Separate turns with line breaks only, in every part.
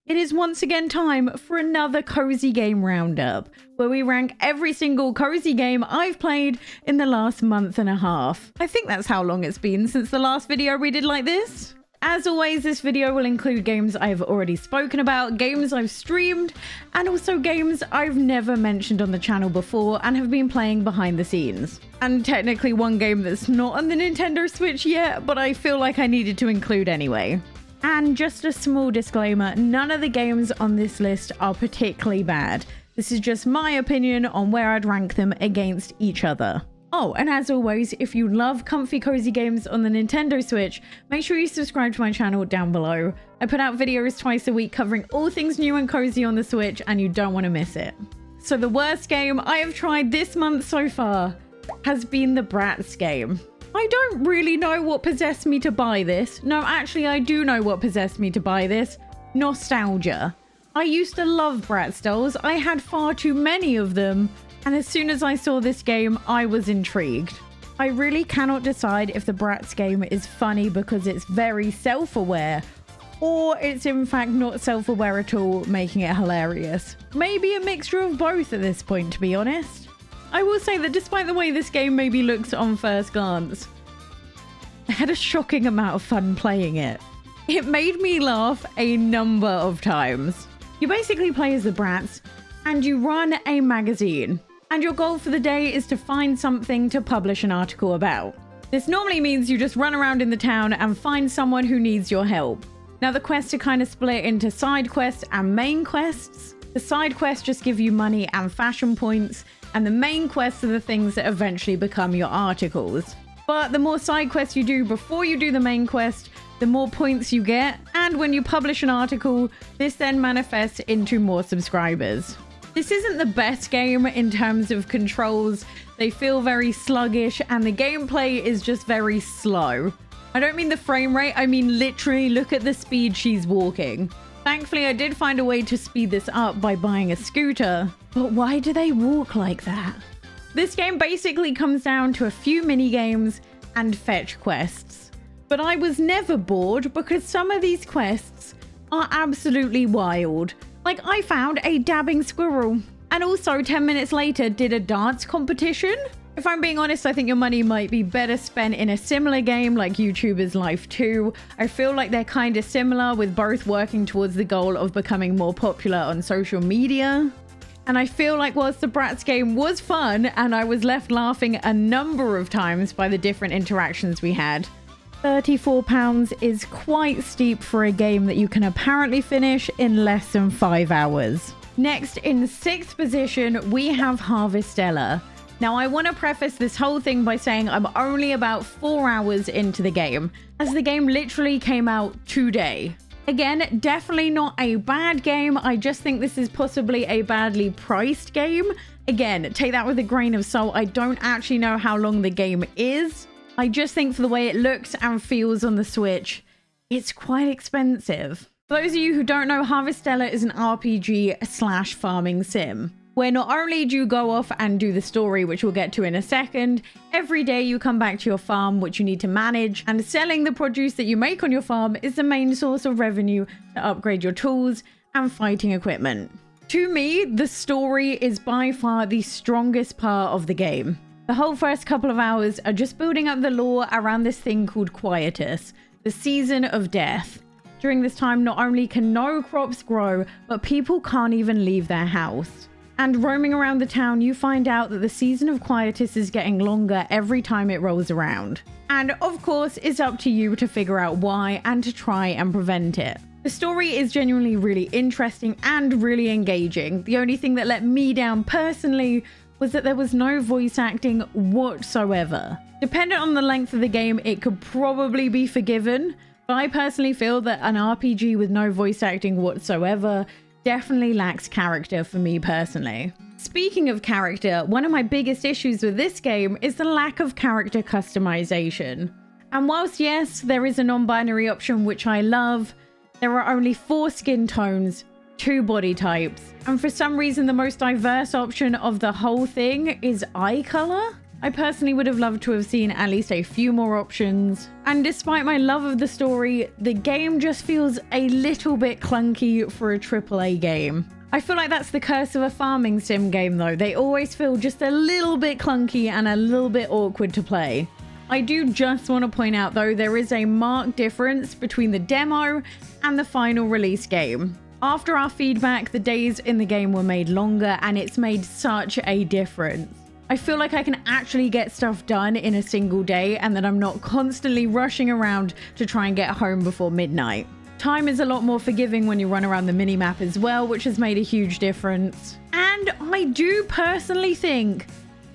It is once again time for another cozy game roundup, where we rank every single cozy game I've played in the last month and a half. I think that's how long it's been since the last video we did like this. As always, this video will include games I've already spoken about, games I've streamed, and also games I've never mentioned on the channel before and have been playing behind the scenes. And technically one game that's not on the Nintendo Switch yet, but I feel like I needed to include anyway. And just a small disclaimer, none of the games on this list are particularly bad. This is just my opinion on where I'd rank them against each other. Oh, and as always, if you love comfy cozy games on the Nintendo Switch, make sure you subscribe to my channel down below. I put out videos twice a week covering all things new and cozy on the Switch, and you don't want to miss it. So the worst game I have tried this month so far has been the Bratz game. I don't really know what possessed me to buy this. No, actually, I do know what possessed me to buy this. Nostalgia. I used to love Bratz dolls. I had far too many of them. And as soon as I saw this game, I was intrigued. I really cannot decide if the Bratz game is funny because it's very self-aware, or it's in fact not self-aware at all, making it hilarious. Maybe a mixture of both at this point, to be honest. I will say that despite the way this game maybe looks on first glance, I had a shocking amount of fun playing it. It made me laugh a number of times. You basically play as the Bratz, and you run a magazine. And your goal for the day is to find something to publish an article about. This normally means you just run around in the town and find someone who needs your help. Now the quests are kind of split into side quests and main quests. The side quests just give you money and fashion points, and the main quests are the things that eventually become your articles. But the more side quests you do before you do the main quest, the more points you get, and when you publish an article, this then manifests into more subscribers. This isn't the best game in terms of controls. They feel very sluggish and the gameplay is just very slow. I don't mean the frame rate, I mean literally look at the speed she's walking. Thankfully, I did find a way to speed this up by buying a scooter. But why do they walk like that? This game basically comes down to a few mini games and fetch quests. But I was never bored because some of these quests are absolutely wild. Like, I found a dabbing squirrel and also 10 minutes later did a dance competition. If I'm being honest, I think your money might be better spent in a similar game like YouTuber's Life 2. I feel like they're kind of similar, with both working towards the goal of becoming more popular on social media. And I feel like whilst the Bratz game was fun and I was left laughing a number of times by the different interactions we had, £34 is quite steep for a game that you can apparently finish in less than 5 hours. Next, in 6th position, we have Harvestella. Now, I want to preface this whole thing by saying I'm only about 4 hours into the game, as the game literally came out today. Again, definitely not a bad game. I just think this is possibly a badly priced game. Again, take that with a grain of salt. I don't actually know how long the game is. I just think for the way it looks and feels on the Switch, it's quite expensive. For those of you who don't know, Harvestella is an RPG / farming sim, where not only do you go off and do the story, which we'll get to in a second, every day you come back to your farm, which you need to manage, and selling the produce that you make on your farm is the main source of revenue to upgrade your tools and fighting equipment. To me, the story is by far the strongest part of the game. The whole first couple of hours are just building up the lore around this thing called Quietus, the season of death. During this time, not only can no crops grow, but people can't even leave their house. And roaming around the town, you find out that the season of Quietus is getting longer every time it rolls around. And of course, it's up to you to figure out why and to try and prevent it. The story is genuinely really interesting and really engaging. The only thing that let me down personally was that there was no voice acting whatsoever. Dependent on the length of the game, it could probably be forgiven, but I personally feel that an RPG with no voice acting whatsoever definitely lacks character for me personally. Speaking of character, one of my biggest issues with this game is the lack of character customization. And whilst yes, there is a non-binary option which I love, there are only 4 skin tones, 2 body types, and for some reason the most diverse option of the whole thing is eye color. I personally would have loved to have seen at least a few more options. And despite my love of the story, the game just feels a little bit clunky for a AAA game. I feel like that's the curse of a farming sim game though. They always feel just a little bit clunky and a little bit awkward to play. I do just want to point out though, there is a marked difference between the demo and the final release game. After our feedback, the days in the game were made longer and it's made such a difference. I feel like I can actually get stuff done in a single day and that I'm not constantly rushing around to try and get home before midnight. Time is a lot more forgiving when you run around the minimap as well, which has made a huge difference. And I do personally think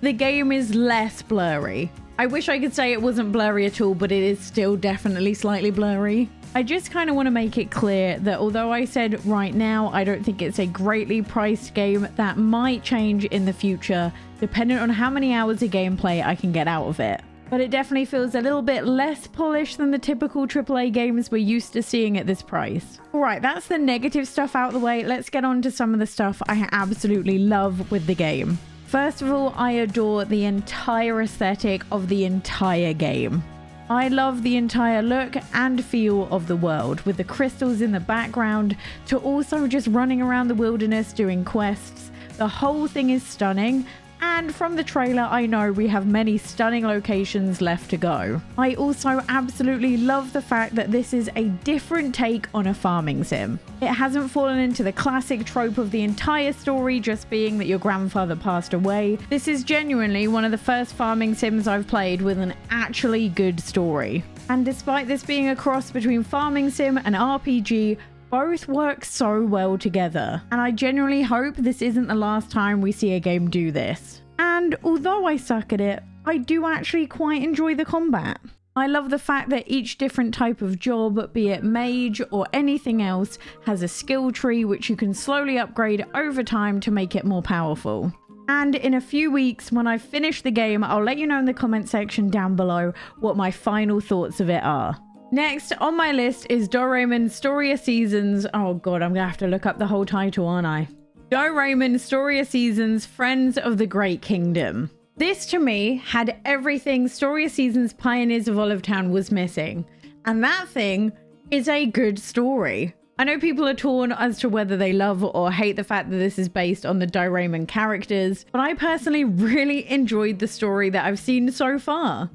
the game is less blurry. I wish I could say it wasn't blurry at all, but it is still definitely slightly blurry. I just kind of want to make it clear that although I said right now I don't think it's a greatly priced game, that might change in the future depending on how many hours of gameplay I can get out of it. But it definitely feels a little bit less polished than the typical AAA games we're used to seeing at this price. Alright, that's the negative stuff out of the way. Let's get on to some of the stuff I absolutely love with the game. First of all, I adore the entire aesthetic of the entire game. I love the entire look and feel of the world, with the crystals in the background to also just running around the wilderness doing quests. The whole thing is stunning, and from the trailer I know we have many stunning locations left to go. I also absolutely love the fact that this is a different take on a farming sim. It hasn't fallen into the classic trope of the entire story just being that your grandfather passed away. This is genuinely one of the first farming sims I've played with an actually good story. And despite this being a cross between farming sim and RPG, both work so well together, and I genuinely hope this isn't the last time we see a game do this. And although I suck at it, I do actually quite enjoy the combat. I love the fact that each different type of job, be it mage or anything else, has a skill tree which you can slowly upgrade over time to make it more powerful. And in a few weeks, when I've finished the game, I'll let you know in the comment section down below what my final thoughts of it are. Next on my list is Doraemon Story of Seasons. Oh god, I'm gonna have to look up the whole title, aren't I? Doraemon Story of Seasons, Friends of the Great Kingdom. This to me had everything Story of Seasons Pioneers of Olive Town was missing. And that thing is a good story. I know people are torn as to whether they love or hate the fact that this is based on the Doraemon characters, but I personally really enjoyed the story that I've seen so far.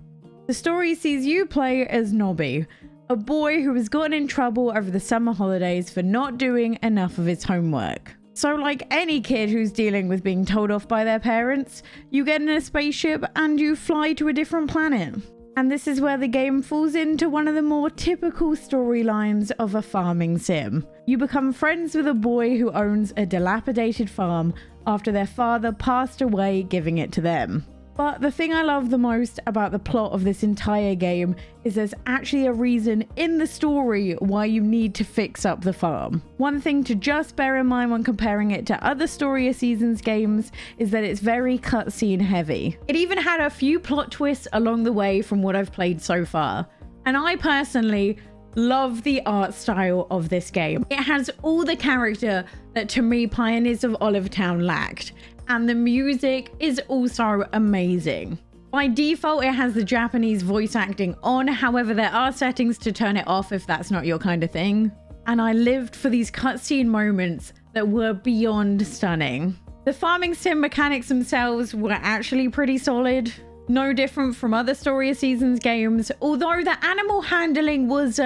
The story sees you play as Nobby, a boy who has gotten in trouble over the summer holidays for not doing enough of his homework. So like any kid who's dealing with being told off by their parents, you get in a spaceship and you fly to a different planet. And this is where the game falls into one of the more typical storylines of a farming sim. You become friends with a boy who owns a dilapidated farm after their father passed away, giving it to them. But the thing I love the most about the plot of this entire game is there's actually a reason in the story why you need to fix up the farm. One thing to just bear in mind when comparing it to other Story of Seasons games is that it's very cutscene heavy. It even had a few plot twists along the way from what I've played so far. And I personally love the art style of this game. It has all the character that to me Pioneers of Olive Town lacked. And the music is also amazing. By default, it has the Japanese voice acting on, however there are settings to turn it off if that's not your kind of thing. And I lived for these cutscene moments that were beyond stunning. The farming sim mechanics themselves were actually pretty solid. No different from other Story of Seasons games, although the animal handling was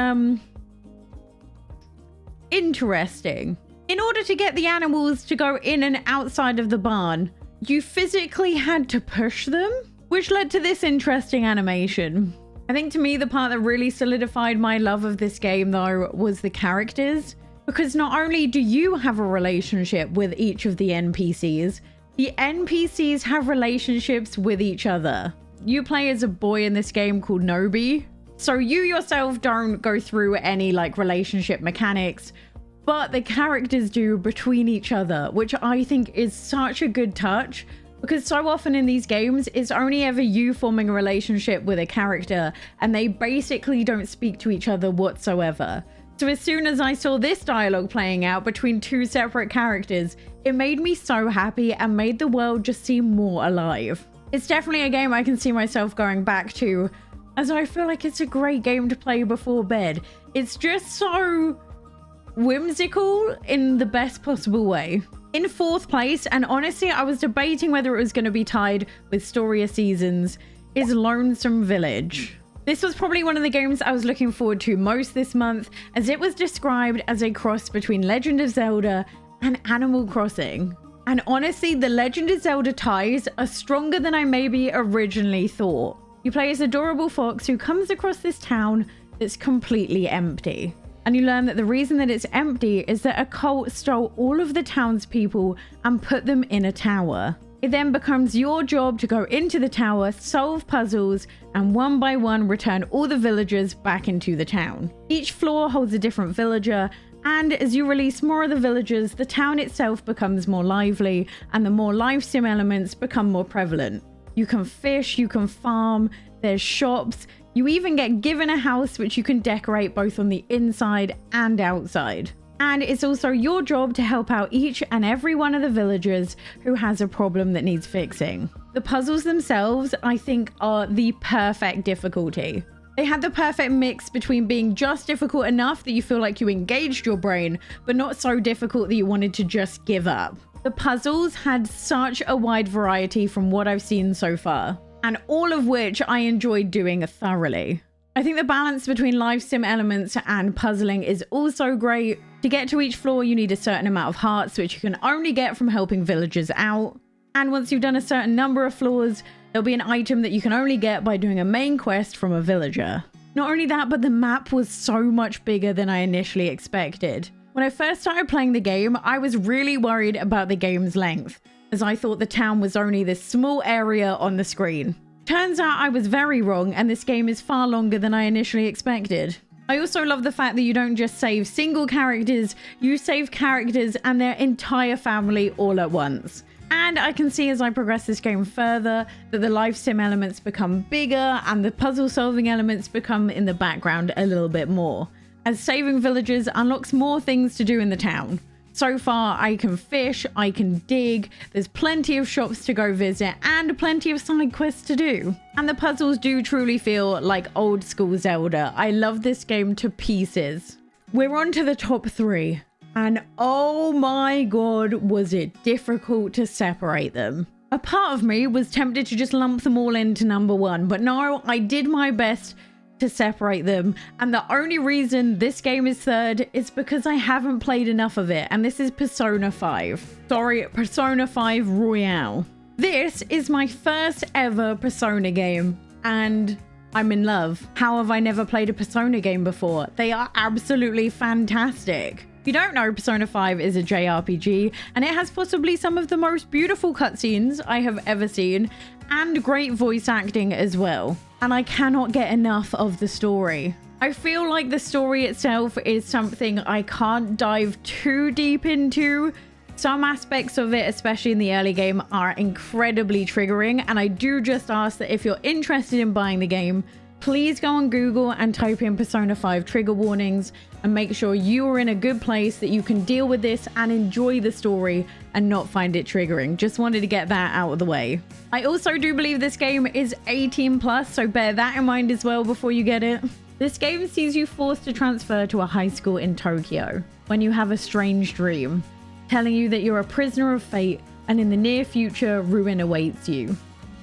interesting. In order to get the animals to go in and outside of the barn, you physically had to push them, which led to this interesting animation. I think to me the part that really solidified my love of this game though was the characters, because not only do you have a relationship with each of the NPCs, the NPCs have relationships with each other. You play as a boy in this game called Nobby, so you yourself don't go through any like relationship mechanics, but the characters do between each other, which I think is such a good touch, because so often in these games, it's only ever you forming a relationship with a character and they basically don't speak to each other whatsoever. So as soon as I saw this dialogue playing out between two separate characters, it made me so happy and made the world just seem more alive. It's definitely a game I can see myself going back to, as I feel like it's a great game to play before bed. It's just so whimsical in the best possible way. In fourth place, and honestly I was debating whether it was going to be tied with Story of Seasons, is Lonesome Village. This was probably one of the games I was looking forward to most this month, as it was described as a cross between Legend of Zelda and Animal Crossing. And honestly, the Legend of Zelda ties are stronger than I maybe originally thought. You play as adorable fox who comes across this town that's completely empty. And you learn that the reason that it's empty is that a cult stole all of the townspeople and put them in a tower. It then becomes your job to go into the tower, solve puzzles, and one by one return all the villagers back into the town. Each floor holds a different villager, and as you release more of the villagers, the town itself becomes more lively, and the more life sim elements become more prevalent. You can fish, you can farm, there's shops, you even get given a house which you can decorate both on the inside and outside. And it's also your job to help out each and every one of the villagers who has a problem that needs fixing. The puzzles themselves, I think, are the perfect difficulty. They had the perfect mix between being just difficult enough that you feel like you engaged your brain, but not so difficult that you wanted to just give up. The puzzles had such a wide variety from what I've seen so far, and all of which I enjoyed doing thoroughly. I think the balance between life sim elements and puzzling is also great. To get to each floor, you need a certain amount of hearts, which you can only get from helping villagers out. And once you've done a certain number of floors, there'll be an item that you can only get by doing a main quest from a villager. Not only that, but the map was so much bigger than I initially expected. When I first started playing the game, I was really worried about the game's length, as I thought the town was only this small area on the screen. Turns out I was very wrong, and this game is far longer than I initially expected. I also love the fact that you don't just save single characters, you save characters and their entire family all at once. And I can see as I progress this game further that the life sim elements become bigger and the puzzle solving elements become in the background a little bit more, as saving villagers unlocks more things to do in the town. So far, I can fish, I can dig, there's plenty of shops to go visit, and plenty of side quests to do. And the puzzles do truly feel like old school Zelda. I love this game to pieces. We're on to the top 3. And oh my god, was it difficult to separate them. A part of me was tempted to just lump them all into number 1, but no, I did my best to separate them, and the only reason this game is third is because I haven't played enough of it, and this is Persona 5. Sorry, Persona 5 Royale. This is my first ever Persona game, and I'm in love. How have I never played a Persona game before? They are absolutely fantastic. If you don't know, Persona 5 is a JRPG, and it has possibly some of the most beautiful cutscenes I have ever seen, and great voice acting as well. And I cannot get enough of the story. I feel like the story itself is something I can't dive too deep into. Some aspects of it, especially in the early game, are incredibly triggering, and I do just ask that if you're interested in buying the game, please go on Google and type in Persona 5 trigger warnings and make sure you are in a good place that you can deal with this and enjoy the story and not find it triggering. Just wanted to get that out of the way. I also do believe this game is 18 plus, so bear that in mind as well before you get it. This game sees you forced to transfer to a high school in Tokyo when you have a strange dream, telling you that you're a prisoner of fate and in the near future, ruin awaits you.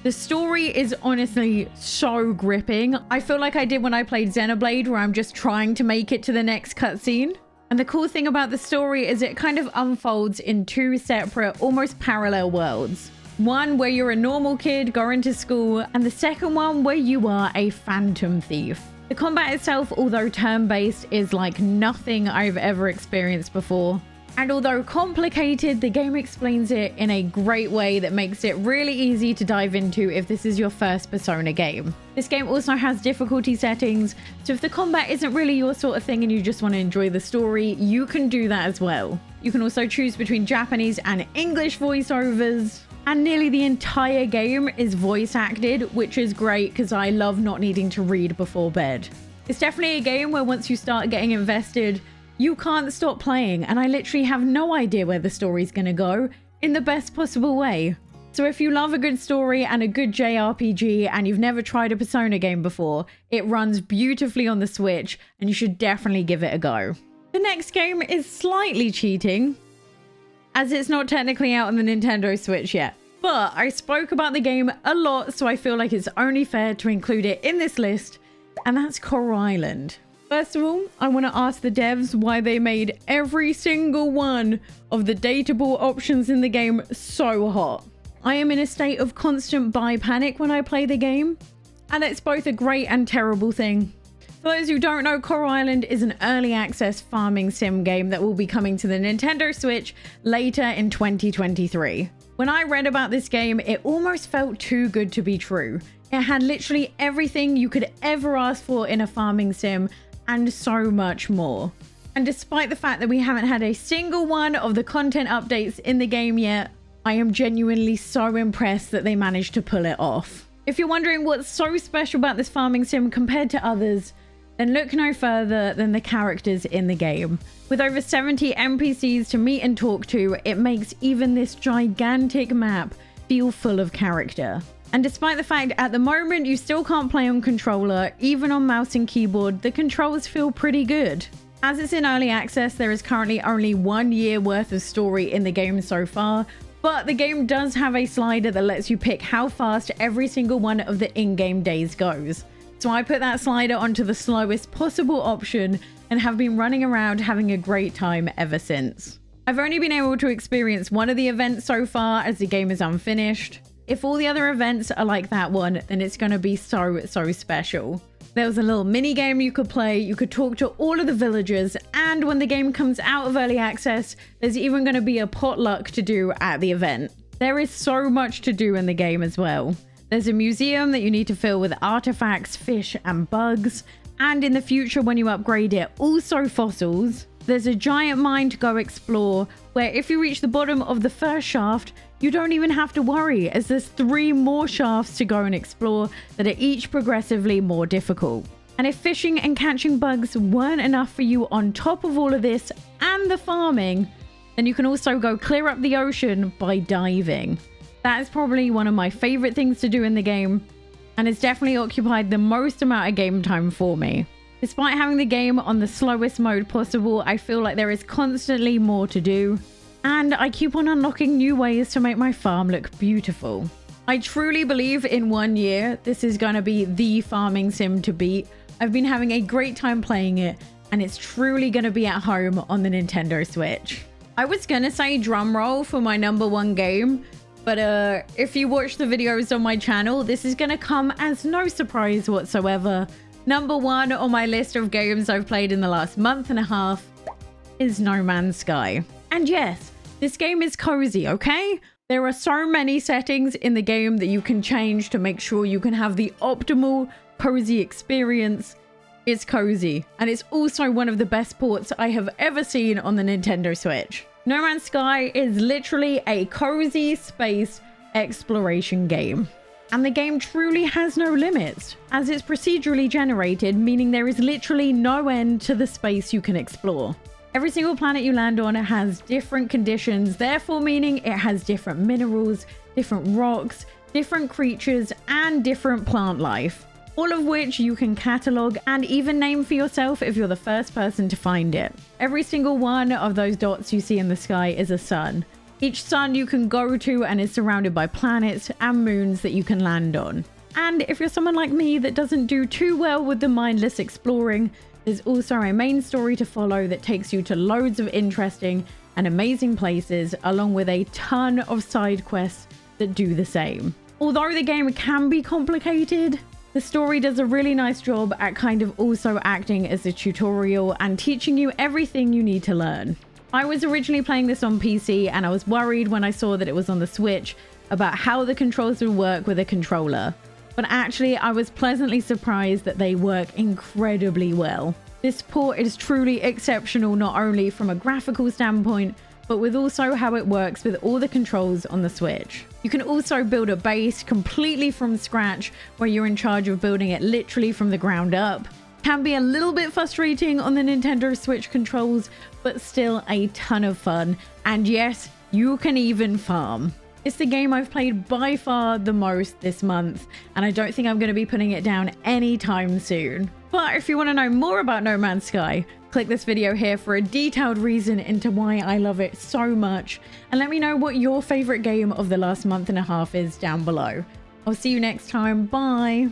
The story is honestly so gripping. I feel like I did when I played Xenoblade, where I'm just trying to make it to the next cutscene. And the cool thing about the story is it kind of unfolds in 2 separate, almost parallel worlds. One where you're a normal kid going to school, and the second one where you are a phantom thief. The combat itself, although turn-based, is like nothing I've ever experienced before. And although complicated, the game explains it in a great way that makes it really easy to dive into if this is your first Persona game. This game also has difficulty settings, so if the combat isn't really your sort of thing and you just want to enjoy the story, you can do that as well. You can also choose between Japanese and English voiceovers, and nearly the entire game is voice acted, which is great because I love not needing to read before bed. It's definitely a game where once you start getting invested, you can't stop playing, and I literally have no idea where the story's gonna go in the best possible way. So if you love a good story and a good JRPG and you've never tried a Persona game before, it runs beautifully on the Switch and you should definitely give it a go. The next game is slightly cheating, as it's not technically out on the Nintendo Switch yet. But I spoke about the game a lot, so I feel like it's only fair to include it in this list, and that's Coral Island. First of all, I want to ask the devs why they made every single one of the dateable options in the game so hot. I am in a state of constant buy panic when I play the game, and it's both a great and terrible thing. For those who don't know, Coral Island is an early access farming sim game that will be coming to the Nintendo Switch later in 2023. When I read about this game, it almost felt too good to be true. It had literally everything you could ever ask for in a farming sim and so much more. And despite the fact that we haven't had a single one of the content updates in the game yet, I am genuinely so impressed that they managed to pull it off. If you're wondering what's so special about this farming sim compared to others, then look no further than the characters in the game. With over 70 NPCs to meet and talk to, it makes even this gigantic map feel full of character. And despite the fact at the moment you still can't play on controller, even on mouse and keyboard, the controls feel pretty good. As it's in early access, there is currently only 1 year worth of story in the game so far, but the game does have a slider that lets you pick how fast every single one of the in-game days goes. So I put that slider onto the slowest possible option and have been running around having a great time ever since. I've only been able to experience one of the events so far as the game is unfinished. If all the other events are like that one, then it's going to be so special. There was a little mini game you could play, you could talk to all of the villagers, and when the game comes out of early access, there's even going to be a potluck to do at the event. There is so much to do in the game as well. There's a museum that you need to fill with artifacts, fish, and bugs, and in the future when you upgrade it, also fossils. There's a giant mine to go explore, where if you reach the bottom of the first shaft, you don't even have to worry, as there's 3 more shafts to go and explore that are each progressively more difficult. And if fishing and catching bugs weren't enough for you on top of all of this and the farming, then you can also go clear up the ocean by diving. That is probably one of my favorite things to do in the game, and it's definitely occupied the most amount of game time for me. Despite having the game on the slowest mode possible, I feel like there is constantly more to do. And I keep on unlocking new ways to make my farm look beautiful. I truly believe in 1 year, this is going to be the farming sim to beat. I've been having a great time playing it, and it's truly going to be at home on the Nintendo Switch. I was going to say drum roll for my #1 game, but if you watch the videos on my channel, this is going to come as no surprise whatsoever. #1 on my list of games I've played in the last month and a half is No Man's Sky. And yes, this game is cozy, okay? There are so many settings in the game that you can change to make sure you can have the optimal cozy experience. It's cozy, and it's also one of the best ports I have ever seen on the Nintendo Switch. No Man's Sky is literally a cozy space exploration game. And the game truly has no limits, as it's procedurally generated, meaning there is literally no end to the space you can explore. Every single planet you land on has different conditions, therefore meaning it has different minerals, different rocks, different creatures, and different plant life. All of which you can catalog and even name for yourself if you're the first person to find it. Every single one of those dots you see in the sky is a sun. Each sun you can go to and is surrounded by planets and moons that you can land on. And if you're someone like me that doesn't do too well with the mindless exploring, there's also a main story to follow that takes you to loads of interesting and amazing places, along with a ton of side quests that do the same. Although the game can be complicated, the story does a really nice job at kind of also acting as a tutorial and teaching you everything you need to learn. I was originally playing this on PC, and I was worried when I saw that it was on the Switch about how the controls would work with a controller. But actually, I was pleasantly surprised that they work incredibly well. This port is truly exceptional, not only from a graphical standpoint, but with also how it works with all the controls on the Switch. You can also build a base completely from scratch, where you're in charge of building it literally from the ground up. Can be a little bit frustrating on the Nintendo Switch controls, but still a ton of fun. And yes, you can even farm. It's the game I've played by far the most this month, and I don't think I'm going to be putting it down anytime soon. But if you want to know more about No Man's Sky, click this video here for a detailed reason into why I love it so much, and let me know what your favorite game of the last month and a half is down below. I'll see you next time. Bye.